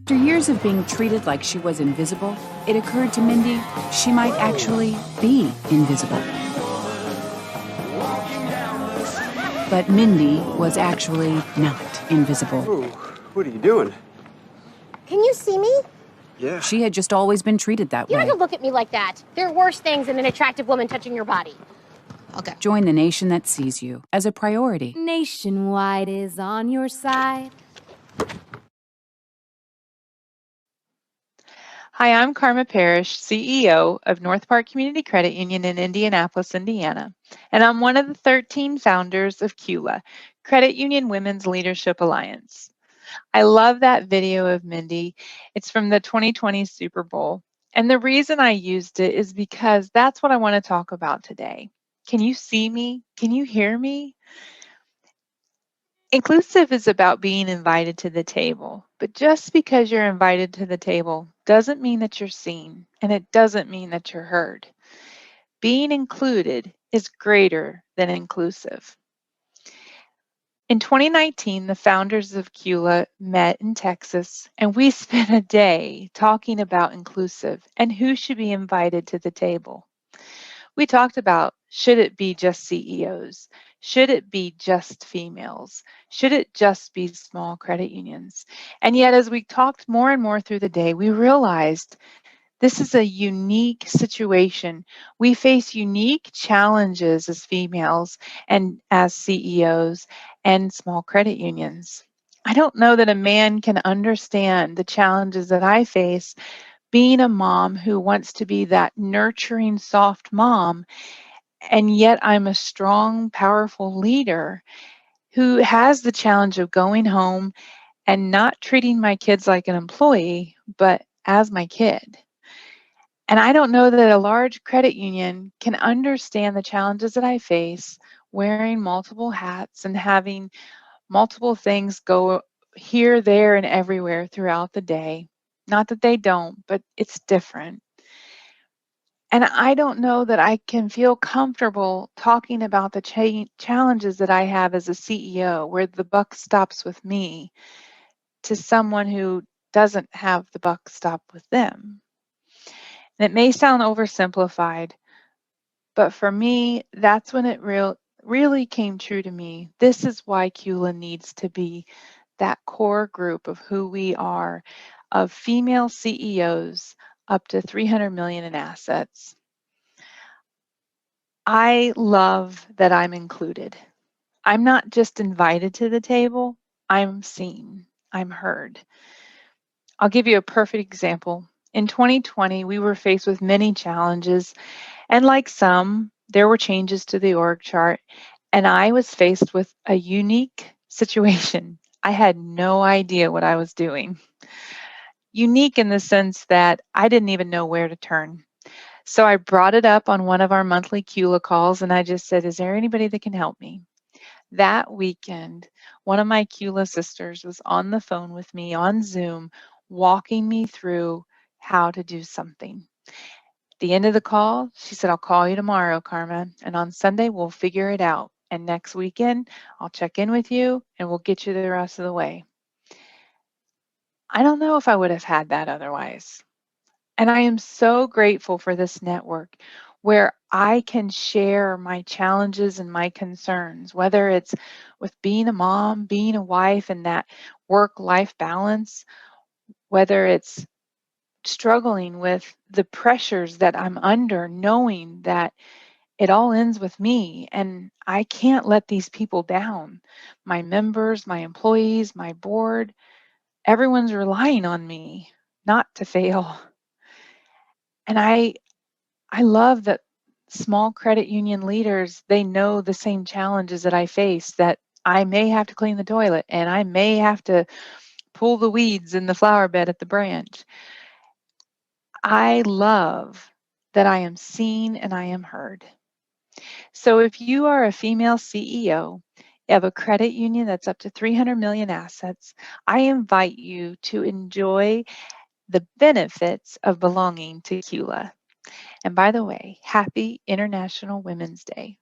After years of being treated like she was invisible, it occurred to Mindy she might actually be invisible. But Mindy was actually not invisible. Ooh, what are you doing? Can you see me? Yeah. She had just always been treated that You way. don't have to look at me like that. There are worse things than an attractive woman touching your body. Okay. Join the nation that sees you as a priority. Nationwide is on your side. Hi, I'm Karma Parrish, CEO of North Park Community Credit Union in Indianapolis, Indiana, and I'm one of the 13 founders of CULA, Credit Union Women's Leadership Alliance. I love that video of Mindy. It's from the 2020 Super Bowl. And the reason I used it is because that's what I want to talk about today. Can you see me? Can you hear me? Inclusive is about being invited to the table, but just because you're invited to the table doesn't mean that you're seen, and it doesn't mean that you're heard. Being included is greater than inclusive. In 2019, the founders of CULA met in Texas, and we spent a day talking about inclusive and who should be invited to the table. We talked about, should it be just CEOs? Should it be just females? Should it just be small credit unions? And yet, as we talked more and more through the day, we realized this is a unique situation. We face unique challenges as females and as CEOs and small credit unions. I don't know that a man can understand the challenges that I face being a mom who wants to be that nurturing, soft mom, and yet I'm a strong, powerful leader who has the challenge of going home and not treating my kids like an employee, but as my kid. And I don't know that a large credit union can understand the challenges that I face wearing multiple hats and having multiple things go here, there, and everywhere throughout the day. Not that they don't, but it's different. And I don't know that I can feel comfortable talking about the challenges that I have as a CEO, where the buck stops with me, to someone who doesn't have the buck stop with them. And it may sound oversimplified, but for me, that's when it really came true to me. This is why CULA needs to be that core group of who we are, of female CEOs up to 300 million in assets. I love that I'm included. I'm not just invited to the table, I'm seen, I'm heard. I'll give you a perfect example. In 2020, we were faced with many challenges, and like some, there were changes to the org chart, and I was faced with a unique situation. I had no idea what I was doing. Unique in the sense that I didn't even know where to turn. So I brought it up on one of our monthly CULA calls, and I just said, is there anybody that can help me? That weekend, one of my CULA sisters was on the phone with me on Zoom, walking me through how to do something. At the end of the call, she said, I'll call you tomorrow, Karma, and on Sunday, we'll figure it out. And next weekend, I'll check in with you, and we'll get you the rest of the way. I don't know if I would have had that otherwise. And I am so grateful for this network where I can share my challenges and my concerns, whether it's with being a mom, being a wife, and that work-life balance, whether it's struggling with the pressures that I'm under, knowing that it all ends with me and I can't let these people down. My members, my employees, my board, everyone's relying on me not to fail. And I love that small credit union leaders, they know the same challenges that I face, that I may have to clean the toilet and I may have to pull the weeds in the flower bed at the branch. I love that I am seen and I am heard. So if you are a female CEO of a credit union that's up to 300 million assets, I invite you to enjoy the benefits of belonging to CULA. And by the way, happy International Women's Day.